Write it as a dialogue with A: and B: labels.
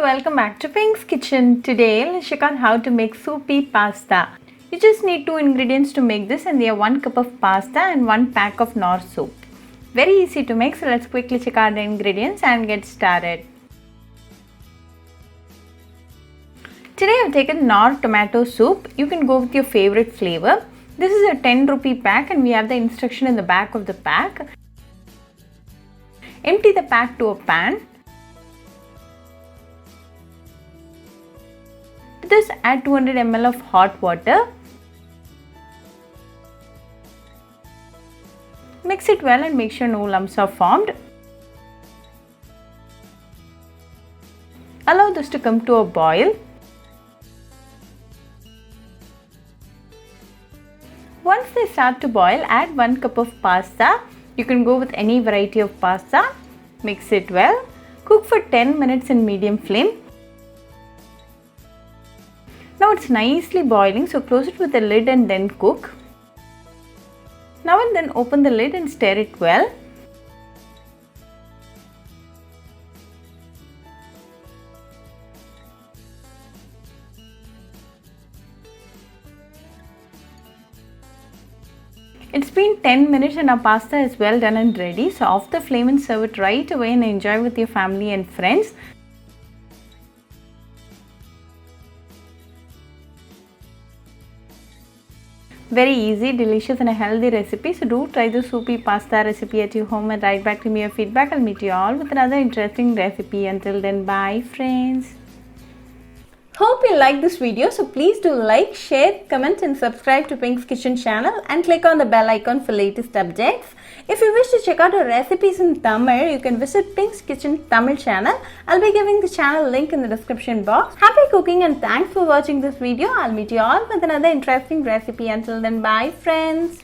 A: welcome back to Pink's Kitchen. Today let's check out how to make soupy pasta. You just need 2 ingredients to make this, and they are 1 cup of pasta and 1 pack of Knorr soup. Very easy to make, so let's quickly check out the ingredients and get started. Today I've taken Knorr tomato soup. You can go with your favorite flavor. This is a 10 rupee pack and we have the instruction in the back of the pack. Empty the pack to a pan. To this, add 200 ml of hot water. Mix it well and make sure no lumps are formed. Allow this to come to a boil. Once they start to boil, add 1 cup of pasta. You can go with any variety of pasta. Mix it well. Cook for 10 minutes in medium flame. Now it's nicely boiling, so close it with a lid and then cook. Now and then open the lid and stir it well. It's been 10 minutes and our pasta is well done and ready. So off the flame and serve it right away and enjoy with your family and friends. Very easy, delicious and a healthy recipe. So do try the soupy pasta recipe at your home and write back to me your feedback. I'll meet you all with another interesting recipe. Until then, bye friends. Hope you like this video, so please do like, share, comment and subscribe to Pink's Kitchen channel and click on the bell icon for latest updates. If you wish to check out our recipes in Tamil, you can visit Pink's Kitchen Tamil channel. I'll be giving the channel link in the description box. Happy cooking and thanks for watching this video. I'll meet you all with another interesting recipe. Until then, bye friends.